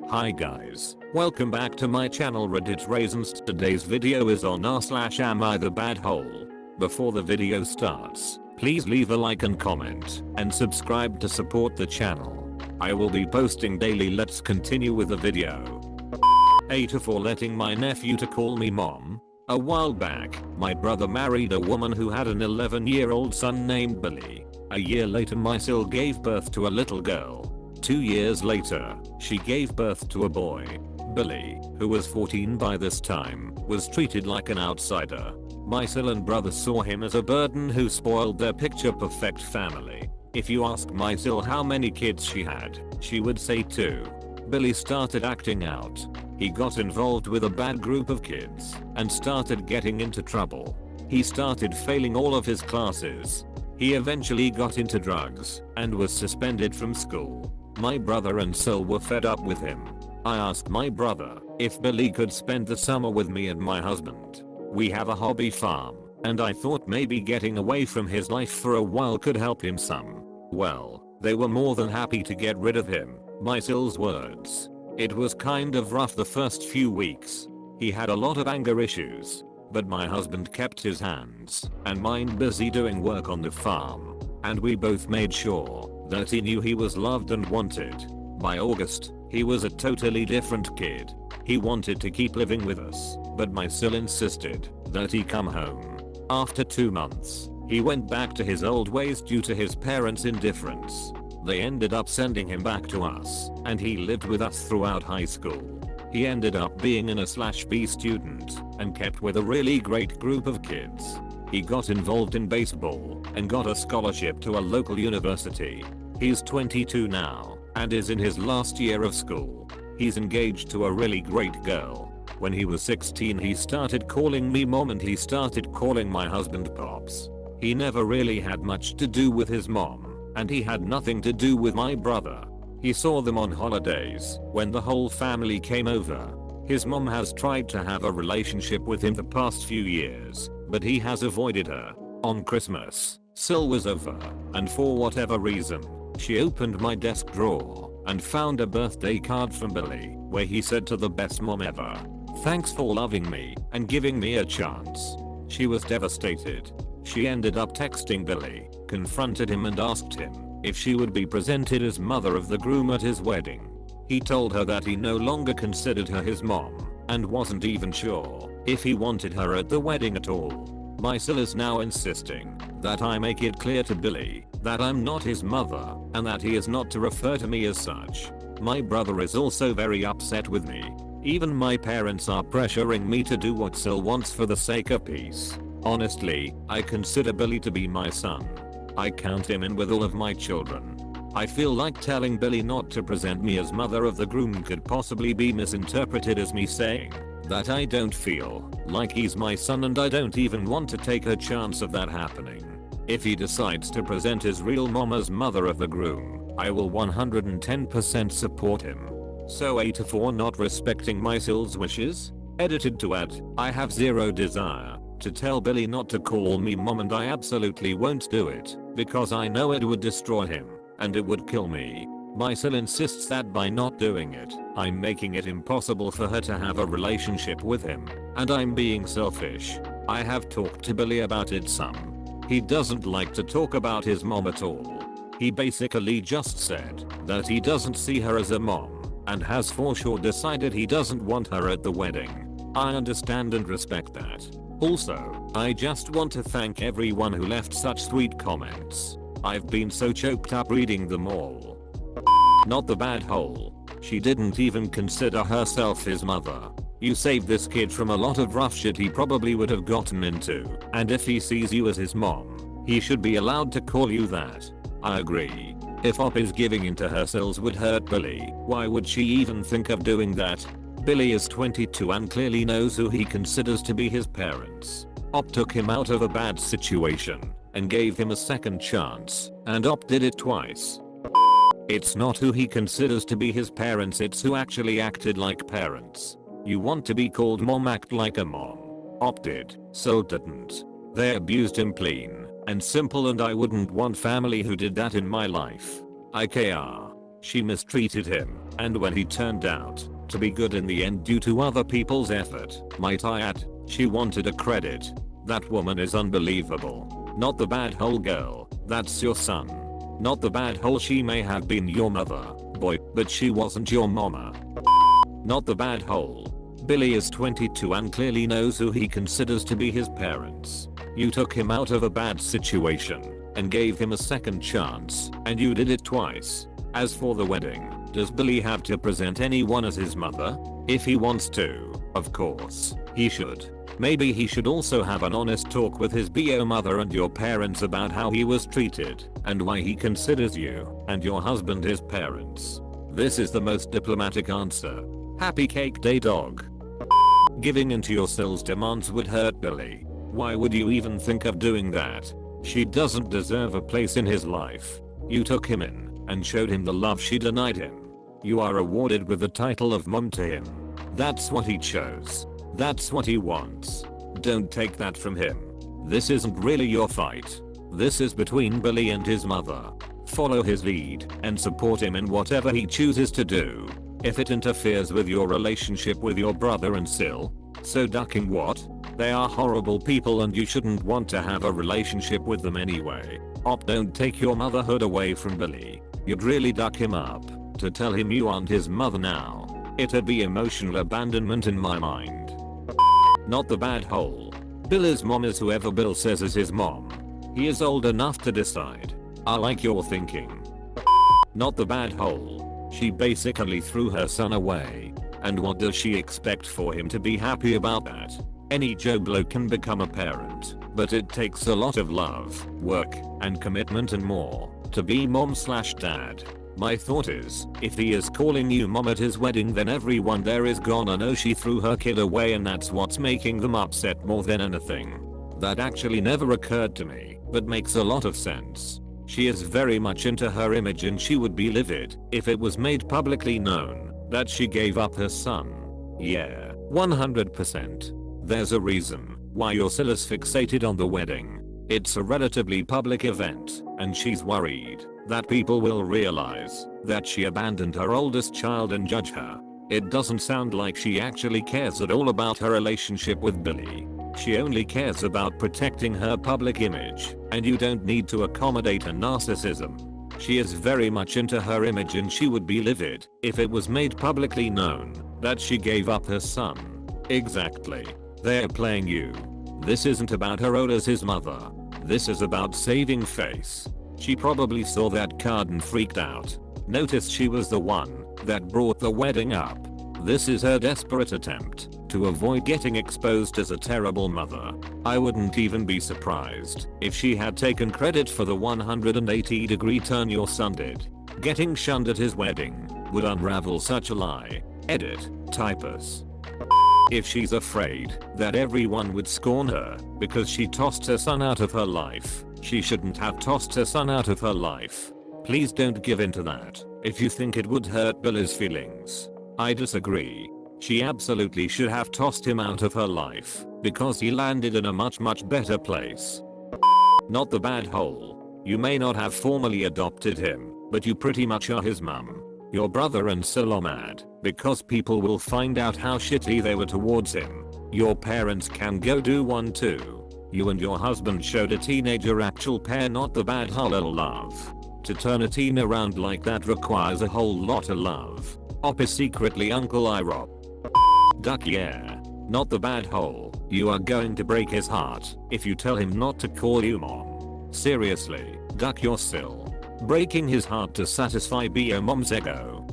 Hi guys, welcome back to my channel Reddit Raisins. Today's video is on r/am_I_the_bad_hole. Before the video starts, please leave a like and comment, and subscribe to support the channel. I will be posting daily. Let's continue with the video. AITA for letting my nephew to call me mom. A while back, my brother married a woman who had an 11-year-old son named Billy. A year later my sil gave birth to a little girl. 2 years later, she gave birth to a boy. Billy, who was 14 by this time, was treated like an outsider. My sil and brother saw him as a burden who spoiled their picture-perfect family. If you ask my sil how many kids she had, she would say 2. Billy started acting out. He got involved with a bad group of kids and started getting into trouble. He started failing all of his classes. He eventually got into drugs and was suspended from school. My brother and sil were fed up with him. I asked my brother if Billy could spend the summer with me and my husband. We have a hobby farm, and I thought maybe getting away from his life for a while could help him some. Well, they were more than happy to get rid of him. My sil's words. It was kind of rough the first few weeks. He had a lot of anger issues, but my husband kept his hands and mind busy doing work on the farm, and we both made sure that he knew he was loved and wanted. By August, he was a totally different kid. He wanted to keep living with us, but my sil insisted that he come home. After 2 months, he went back to his old ways due to his parents' indifference. They ended up sending him back to us, and he lived with us throughout high school. He ended up being an A/B student and kept with a really great group of kids. He got involved in baseball and got a scholarship to a local university. He's 22 now and is in his last year of school. He's engaged to a really great girl. When he was 16 he started calling me mom and he started calling my husband pops. He never really had much to do with his mom, and he had nothing to do with my brother. He saw them on holidays when the whole family came over. His mom has tried to have a relationship with him the past few years, but he has avoided her. On Christmas, sil was over, and for whatever reason, she opened my desk drawer and found a birthday card from Billy where he said to the best mom ever, "Thanks for loving me and giving me a chance." She was devastated. She ended up texting Billy, confronted him and asked him if she would be presented as mother of the groom at his wedding. He told her that he no longer considered her his mom and wasn't even sure if he wanted her at the wedding at all. My sil is now insisting that I make it clear to Billy that I'm not his mother and that he is not to refer to me as such. My brother is also very upset with me. Even my parents are pressuring me to do what sil wants for the sake of peace. Honestly, I consider Billy to be my son. I count him in with all of my children. I feel like telling Billy not to present me as mother of the groom could possibly be misinterpreted as me saying that I don't feel like he's my son and I don't even want to take a chance of that happening. If he decides to present his real mom as mother of the groom, I will 110% support him. So AITA for not respecting my sil's wishes? Edited to add, I have zero desire to tell Billy not to call me mom and I absolutely won't do it because I know it would destroy him and it would kill me. My sil insists that by not doing it, I'm making it impossible for her to have a relationship with him, and I'm being selfish. I have talked to Billy about it some. He doesn't like to talk about his mom at all. He basically just said that he doesn't see her as a mom and has for sure decided he doesn't want her at the wedding. I understand and respect that. Also, I just want to thank everyone who left such sweet comments. I've been so choked up reading them all. Not the bad hole. She didn't even consider herself his mother. You saved this kid from a lot of rough shit he probably would have gotten into, and if he sees you as his mom, he should be allowed to call you that. I agree. If Op is giving into her sil's would hurt Billy, why would she even think of doing that? Billy is 22 and clearly knows who he considers to be his parents. Op took him out of a bad situation and gave him a second chance, and Op did it twice. It's not who he considers to be his parents, it's who actually acted like parents. You want to be called mom, act like a mom. Op did, so didn't. They abused him plain and simple, and I wouldn't want family who did that in my life. IKR. She mistreated him, and when he turned out to be good in the end due to other people's effort, might I add, she wanted a credit. That woman is unbelievable. Not the bad hole girl, that's your son. Not the bad hole, she may have been your mother, boy, but she wasn't your mama. Not the bad hole. Billy is 22 and clearly knows who he considers to be his parents. You took him out of a bad situation and gave him a second chance, and you did it twice. As for the wedding, does Billy have to present anyone as his mother? If he wants to, of course, he should. Maybe he should also have an honest talk with his BO mother and your parents about how he was treated and why he considers you and your husband his parents. This is the most diplomatic answer. Happy cake day, dog. Giving into your Sill's demands would hurt Billy. Why would you even think of doing that? She doesn't deserve a place in his life. You took him in and showed him the love she denied him. You are awarded with the title of mom to him. That's what he chose. That's what he wants. Don't take that from him. This isn't really your fight. This is between Billy and his mother. Follow his lead and support him in whatever he chooses to do. If it interferes with your relationship with your brother and Sill, so ducking what? They are horrible people and you shouldn't want to have a relationship with them anyway. Don't take your motherhood away from Billy. You'd really duck him up to tell him you aren't his mother now. It'd be emotional abandonment in my mind. Not the bad hole. Billy's mom is whoever Bill says is his mom. He is old enough to decide. I like your thinking. Not the bad hole. She basically threw her son away. And what does she expect for him to be happy about that? Any Joe Blow can become a parent, but it takes a lot of love, work, and commitment and more to be mom/dad. My thought is, if he is calling you mom at his wedding, then everyone there is gonna know she threw her kid away, and that's what's making them upset more than anything. That actually never occurred to me, but makes a lot of sense. She is very much into her image and she would be livid if it was made publicly known that she gave up her son. Yeah, 100%. There's a reason why your Sill is fixated on the wedding. It's a relatively public event, and she's worried that people will realize that she abandoned her oldest child and judge her. It doesn't sound like she actually cares at all about her relationship with Billy. She only cares about protecting her public image, and you don't need to accommodate her narcissism. She is very much into her image and she would be livid if it was made publicly known that she gave up her son. Exactly. They're playing you. This isn't about her role as his mother. This is about saving face. She probably saw that card and freaked out. Notice she was the one that brought the wedding up. This is her desperate attempt to avoid getting exposed as a terrible mother. I wouldn't even be surprised if she had taken credit for the 180-degree turn your son did. Getting shunned at his wedding would unravel such a lie. Edit, typos. If she's afraid that everyone would scorn her because she tossed her son out of her life, she shouldn't have tossed her son out of her life. Please don't give in to that if you think it would hurt Billy's feelings. I disagree. She absolutely should have tossed him out of her life because he landed in a much better place. Not the bad hole. You may not have formally adopted him, but you pretty much are his mum. Your brother and Sill are mad because people will find out how shitty they were towards him. Your parents can go do one too. You and your husband showed a teenager actual pair, not the bad hole love. To turn a teen around like that requires a whole lot of love. Op is secretly Uncle Irop. Duck, yeah. Not the bad hole. You are going to break his heart if you tell him not to call you mom. Seriously, duck your Sill. Breaking his heart to satisfy BO mom's ego.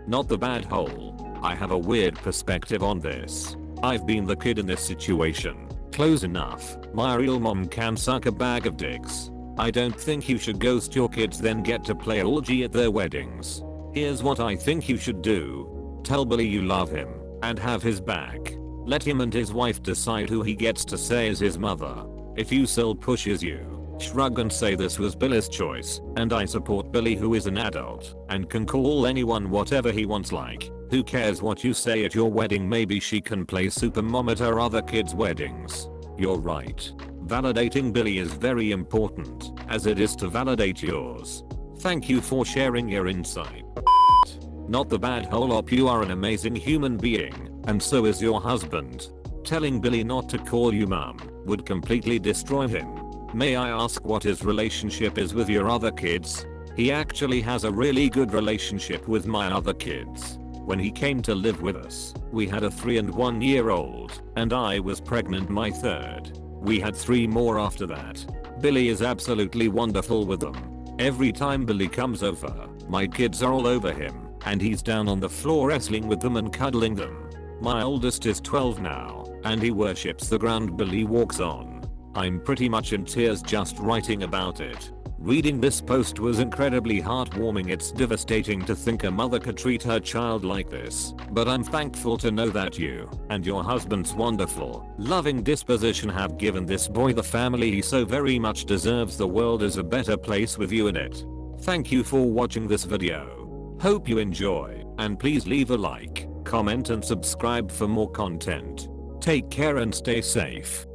Not the bad hole. I have a weird perspective on this. I've been the kid in this situation. Close enough. My real mom can suck a bag of dicks. I don't think you should ghost your kids then get to play orgy at their weddings. Here's what I think you should do. Tell Billy you love him and have his back. Let him and his wife decide who he gets to say is his mother. If you Sill pushes you, shrug and say this was Billy's choice and I support Billy, who is an adult and can call anyone whatever he wants. Like, who cares what you say at your wedding? Maybe she can play super mom at her other kids' weddings. You're right. Validating Billy is very important, as it is to validate yours. Thank you for sharing your insight. Not the bad hole op, you are an amazing human being, and so is your husband. Telling Billy not to call you mum would completely destroy him. May I ask what his relationship is with your other kids? He actually has a really good relationship with my other kids. When he came to live with us, we had a 3 and 1 year old, and I was pregnant my third. We had 3 more after that. Billy is absolutely wonderful with them. Every time Billy comes over, my kids are all over him, and he's down on the floor wrestling with them and cuddling them. My oldest is 12 now, and he worships the ground Billy walks on. I'm pretty much in tears just writing about it. Reading this post was incredibly heartwarming. It's devastating to think a mother could treat her child like this, but I'm thankful to know that you and your husband's wonderful, loving disposition have given this boy the family he so very much deserves. The world is a better place with you in it. Thank you for watching this video. Hope you enjoy, and please leave a like, comment and subscribe for more content. Take care and stay safe.